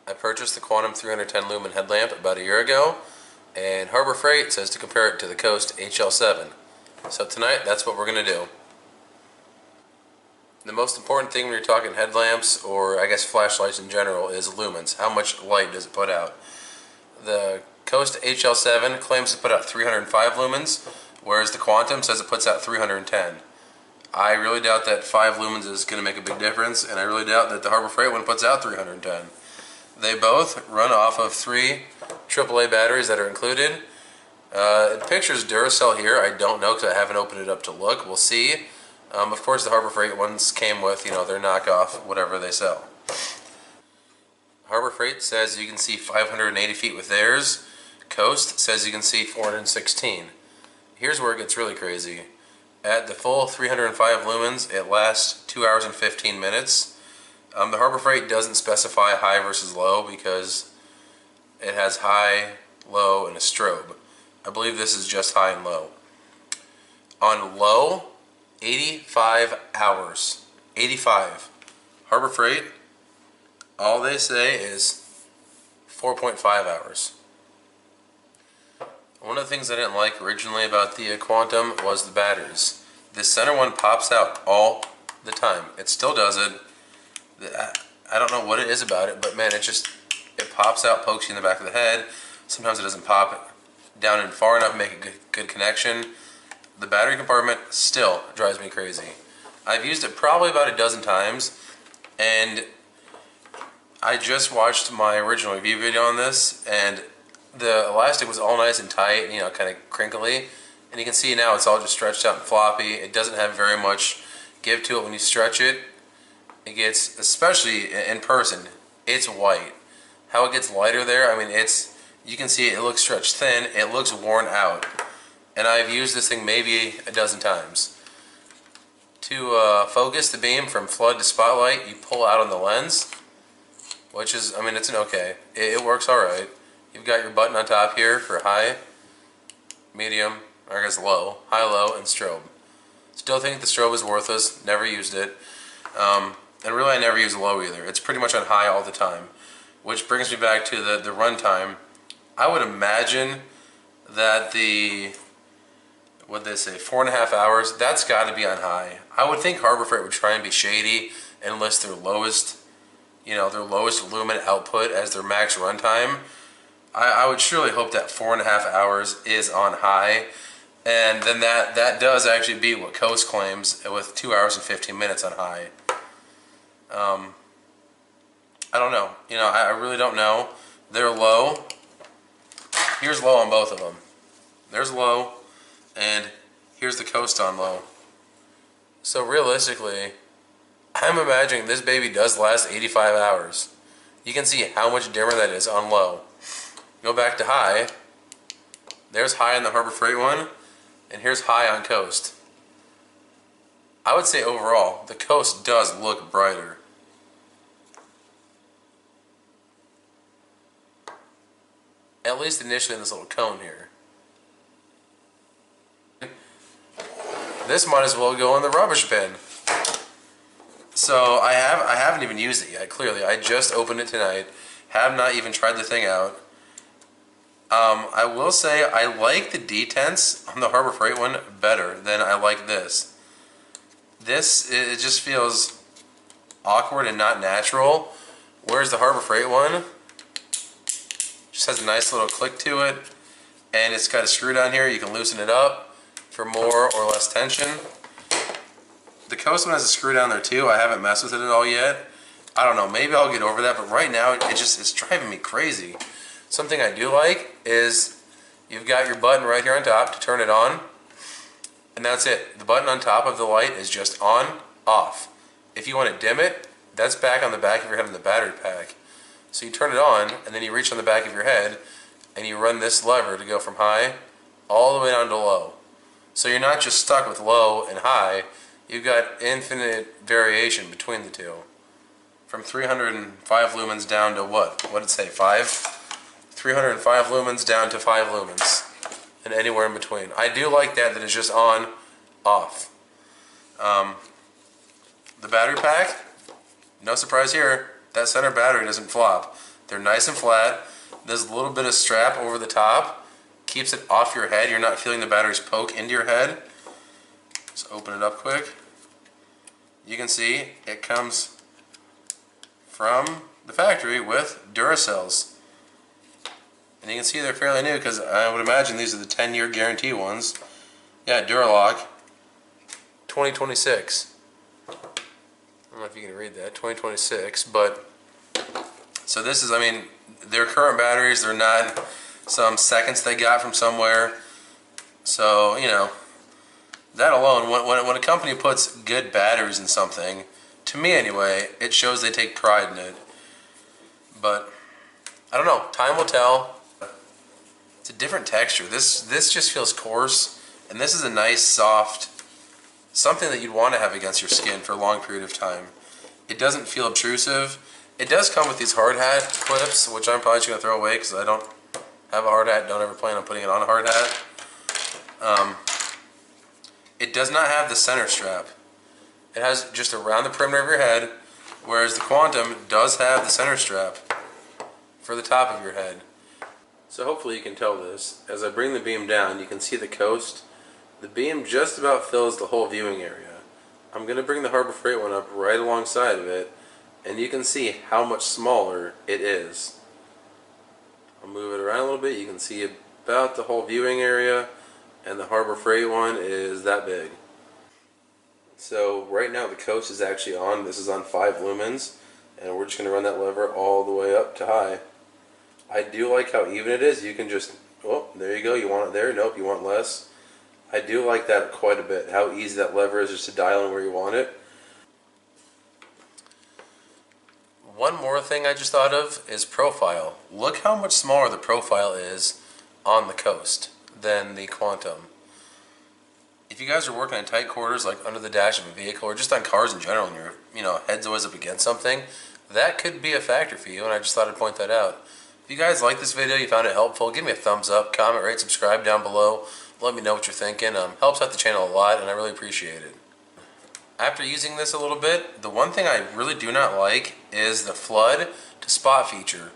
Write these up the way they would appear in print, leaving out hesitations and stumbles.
I purchased the Quantum 310 Lumen headlamp about a year ago, and Harbor Freight says to compare it to the Coast HL7. So tonight, that's what we're going to do. The most important thing when you're talking headlamps, or I guess flashlights in general, is lumens. How much light does it put out? The Coast HL7 claims to put out 305 lumens, whereas the Quantum says it puts out 310. I really doubt that 5 lumens is going to make a big difference, and I really doubt that the Harbor Freight one puts out 310. They both run off of 3 AAA batteries that are included. It pictures Duracell here. I don't know because I haven't opened it up to look. We'll see. Of course, the Harbor Freight ones came with, their knockoff, whatever they sell. Harbor Freight says you can see 580 feet with theirs. Coast says you can see 416. Here's where it gets really crazy. At the full 305 lumens, it lasts 2 hours and 15 minutes. The Harbor Freight doesn't specify high versus low because it has high, low, and a strobe. I believe this is just high and low. On low, 85 hours. 85. Harbor Freight, all they say is 4.5 hours. One of the things I didn't like originally about the Quantum was the batteries. This center one pops out all the time. It still does it. I don't know what it is about it, but man, it pops out, pokes you in the back of the head. Sometimes it doesn't pop down in far enough to make a good connection. The battery compartment still drives me crazy. I've used it probably about a dozen times, and I just watched my original review video on this, and the elastic was all nice and tight, kind of crinkly, and you can see now it's all just stretched out and floppy. It doesn't have very much give to it when you stretch it. It gets, especially in person, it's white. How it gets lighter there, you can see it looks stretched thin, it looks worn out. And I've used this thing maybe a dozen times. To focus the beam from flood to spotlight, you pull out on the lens, which is, it's an okay. It works alright. You've got your button on top here for high, medium, or I guess low, high, low, and strobe. Still think the strobe is worthless, never used it. And really I never use low either. It's pretty much on high all the time. Which brings me back to the run time. I would imagine that what'd they say, 4.5 hours, that's got to be on high. I would think Harbor Freight would try and be shady and list their lowest, their lowest lumen output as their max runtime. I would surely hope that 4.5 hours is on high, and then that does actually beat what Coast claims with 2 hours and 15 minutes on high. I don't know. I really don't know. They're low. Here's low on both of them. There's low, and here's the Coast on low. So realistically, I'm imagining this baby does last 85 hours. You can see how much dimmer that is on low. Go back to high. There's high on the Harbor Freight one, and here's high on Coast. I would say overall, the Coast does look brighter. At least initially in this little cone here. This might as well go in the rubbish bin. So I haven't even used it yet, clearly. I just opened it tonight. Have not even tried the thing out. I will say I like the detents on the Harbor Freight one better than I like this. This, it just feels awkward and not natural, whereas the Harbor Freight one just has a nice little click to it, and it's got a screw down here. You can loosen it up for more or less tension. The Coast one has a screw down there too. I haven't messed with it at all yet. I don't know, maybe I'll get over that, but right now it's driving me crazy. Something I do like is you've got your button right here on top to turn it on, and that's it. The button on top of the light is just on, off. If you want to dim it, that's back on the back of your head in the battery pack. So you turn it on, and then you reach on the back of your head, and you run this lever to go from high all the way down to low. So you're not just stuck with low and high, you've got infinite variation between the two. From 305 lumens down to what? What did it say, 5? 305 lumens down to 5 lumens. And anywhere in between. I do like that it's just on, off. The battery pack, no surprise here, that center battery doesn't flop. They're nice and flat. There's a little bit of strap over the top. Keeps it off your head. You're not feeling the batteries poke into your head. Let's open it up quick. You can see it comes from the factory with Duracells. And you can see they're fairly new because I would imagine these are the 10-year guarantee ones. Yeah, Duralock, 2026. I don't know if you can read that, 2026, but so this is, I mean, they're current batteries, they're not some seconds they got from somewhere. So, you know, that alone, when a company puts good batteries in something, to me anyway, it shows they take pride in it. But, I don't know, time will tell. It's a different texture. This just feels coarse, and this is a nice, soft, something that you'd want to have against your skin for a long period of time. It doesn't feel obtrusive. It does come with these hard hat clips, which I'm probably just going to throw away because I don't have a hard hat, don't ever plan on putting it on a hard hat. It does not have the center strap. It has just around the perimeter of your head, whereas the Quantum does have the center strap for the top of your head. So hopefully you can tell this. As I bring the beam down, you can see the coast. The beam just about fills the whole viewing area. I'm going to bring the Harbor Freight one up right alongside of it, and you can see how much smaller it is. I'll move it around a little bit. You can see about the whole viewing area, and the Harbor Freight one is that big. So right now the coast is actually on. This is on 5 lumens, and we're just going to run that lever all the way up to high. I do like how even it is. You can just, oh, there you go. You want it there? Nope, you want less. I do like that quite a bit, how easy that lever is just to dial in where you want it. One more thing I just thought of is profile. Look how much smaller the profile is on the Coast than the Quantum. If you guys are working in tight quarters, like under the dash of a vehicle, or just on cars in general, and your head's always up against something, that could be a factor for you, and I just thought I'd point that out. If you guys like this video, you found it helpful, give me a thumbs up, comment, rate, subscribe down below. Let me know what you're thinking. Helps out the channel a lot, and I really appreciate it. After using this a little bit, the one thing I really do not like is the flood to spot feature.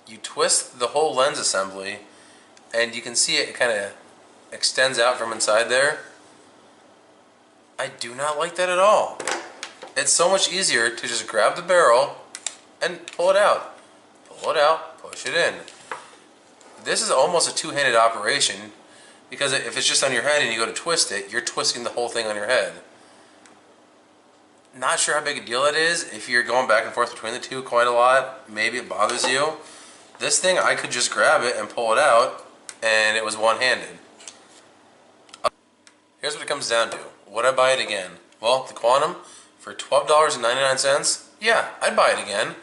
You twist the whole lens assembly, and you can see it kind of extends out from inside there. I do not like that at all. It's so much easier to just grab the barrel and pull it out. Pull it out, push it in. This is almost a two-handed operation, because if it's just on your head and you go to twist it, you're twisting the whole thing on your head. Not sure how big a deal it is. If you're going back and forth between the two quite a lot, maybe it bothers you. This thing, I could just grab it and pull it out, and it was one-handed. Here's what it comes down to. Would I buy it again? Well, the Quantum, for $12.99, yeah, I'd buy it again.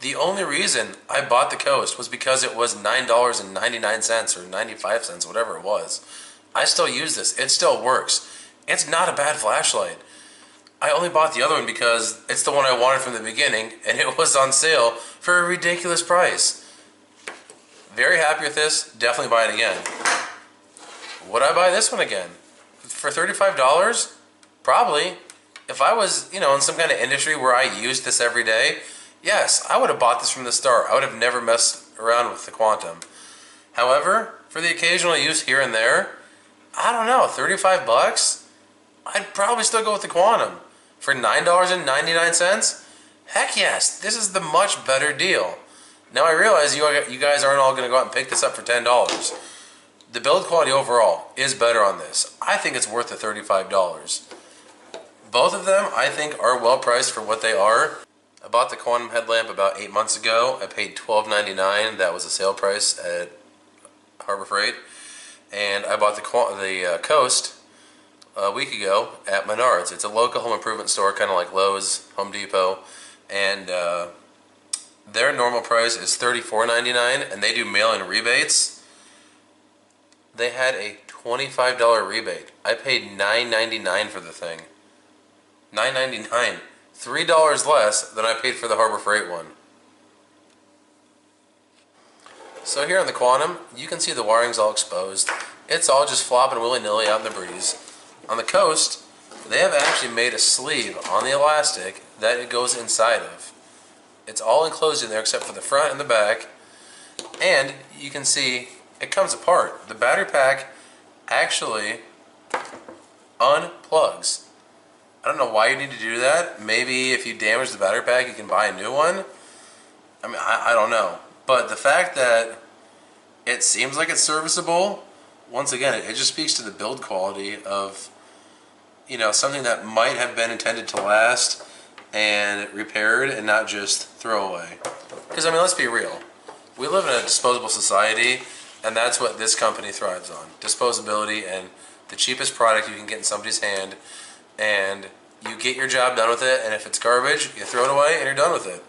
The only reason I bought the Coast was because it was $9.99 or 95 cents, whatever it was. I still use this. It still works. It's not a bad flashlight. I only bought the other one because it's the one I wanted from the beginning, and it was on sale for a ridiculous price. Very happy with this. Definitely buy it again. Would I buy this one again? For $35? Probably. If I was, in some kind of industry where I used this every day, yes, I would have bought this from the start. I would have never messed around with the Quantum. However, for the occasional use here and there, I don't know, 35 bucks? I'd probably still go with the Quantum. For $9.99? Heck yes, this is the much better deal. Now I realize you guys aren't all going to go out and pick this up for $10. The build quality overall is better on this. I think it's worth the $35. Both of them, I think, are well priced for what they are. I bought the Quantum headlamp about 8 months ago. I paid $12.99. That was a sale price at Harbor Freight. And I bought the Coast a week ago at Menards. It's a local home improvement store, kind of like Lowe's, Home Depot. And their normal price is $34.99, and they do mail-in rebates. They had a $25 rebate. I paid $9.99 for the thing. $9.99. $3 less than I paid for the Harbor Freight one. So here on the Quantum, you can see the wiring's all exposed. It's all just flopping willy-nilly out in the breeze. On the Coast, they have actually made a sleeve on the elastic that it goes inside of. It's all enclosed in there except for the front and the back. And you can see it comes apart. The battery pack actually unplugs. I don't know why you need to do that. Maybe if you damage the battery pack, you can buy a new one. I mean, I don't know. But the fact that it seems like it's serviceable, once again, it just speaks to the build quality of, you know, something that might have been intended to last and repaired and not just throw away. Because, I mean, let's be real. We live in a disposable society, and that's what this company thrives on. Disposability and the cheapest product you can get in somebody's hand, and you get your job done with it, and if it's garbage, you throw it away and you're done with it.